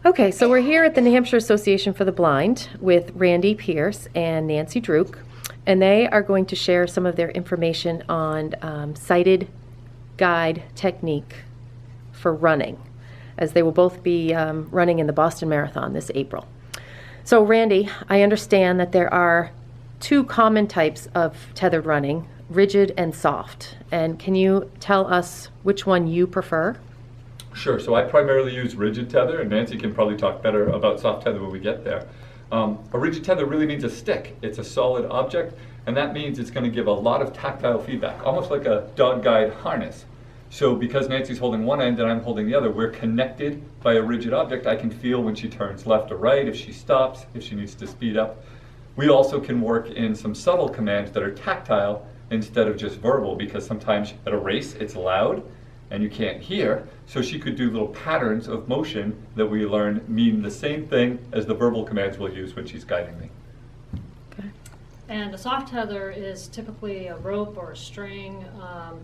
Okay, so we're here at the New Hampshire Association for the Blind with Randy Pierce and Nancy Druke, and they are going to share some of their information on sighted guide technique for running, as they will both be running in the Boston Marathon this April. So Randy, I understand that there are two common types of tethered running, rigid and soft, and can you tell us which one you prefer? Sure, so I primarily use rigid tether, and Nancy can probably talk better about soft tether when we get there. A rigid tether really means a stick. It's a solid object, and that means it's going to give a lot of tactile feedback, almost like a dog guide harness. So because Nancy's holding one end and I'm holding the other, we're connected by a rigid object. I can feel when she turns left or right, if she stops, if she needs to speed up. We also can work in some subtle commands that are tactile instead of just verbal, because sometimes at a race it's loud and you can't hear, so she could do little patterns of motion that we learn mean the same thing as the verbal commands we'll use when she's guiding me. Okay. And a soft tether is typically a rope or a string.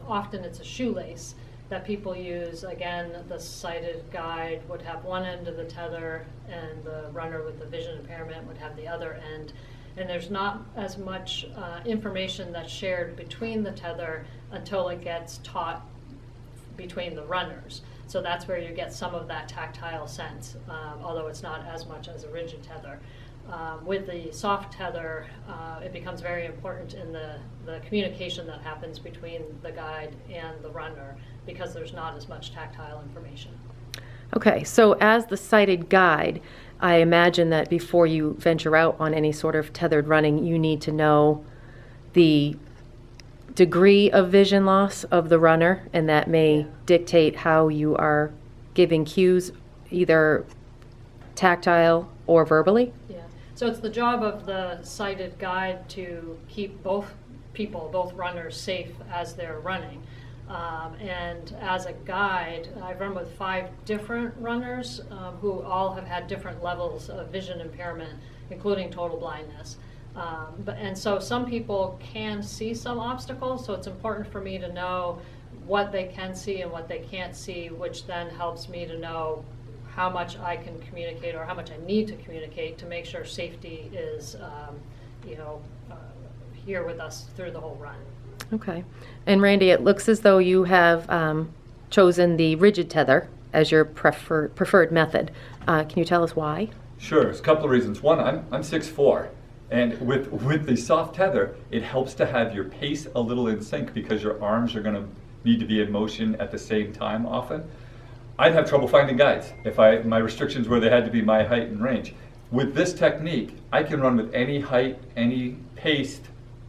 Often it's a shoelace that people use. Again, the sighted guide would have one end of the tether, and the runner with the vision impairment would have the other end. And there's not as much information that's shared between the tether until it gets taught between the runners. So that's where you get some of that tactile sense, although it's not as much as a rigid tether. With the soft tether, it becomes very important in the communication that happens between the guide and the runner, because there's not as much tactile information. Okay, so as the sighted guide, I imagine that before you venture out on any sort of tethered running, you need to know the degree of vision loss of the runner, and that may dictate how you are giving cues, either tactile or verbally. Yeah, so it's the job of the sighted guide to keep both runners safe as they're running. And as a guide, I've run with 5 different runners who all have had different levels of vision impairment, including total blindness. And so some people can see some obstacles, so it's important for me to know what they can see and what they can't see, which then helps me to know how much I can communicate or how much I need to communicate to make sure safety is here with us through the whole run. Okay. And Randy, it looks as though you have chosen the rigid tether as your preferred method. Can you tell us why? Sure, there's a couple of reasons. One, I'm 6'4", and with the soft tether, it helps to have your pace a little in sync, because your arms are going to need to be in motion at the same time often. I'd have trouble finding guides if my restrictions were they had to be my height and range. With this technique, I can run with any height, any paced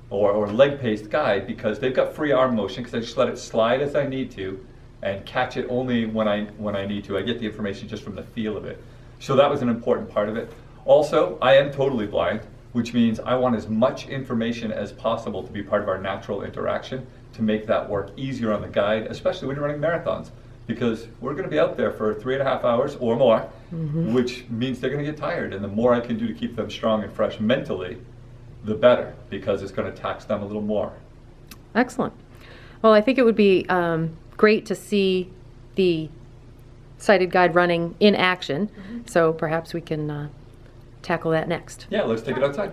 or leg-paced guide, because they've got free arm motion, because I just let it slide as I need to and catch it only when I need to. I get the information just from the feel of it. So that was an important part of it. Also, I am totally blind, which means I want as much information as possible to be part of our natural interaction to make that work easier on the guide, especially when you're running marathons, because we're going to be out there for 3.5 hours or more, which means they're going to get tired, and the more I can do to keep them strong and fresh mentally, the better, because it's going to tax them a little more. Excellent. Well, I think it would be great to see the sighted guide running in action, so perhaps we can tackle that next. Yeah, let's take it outside.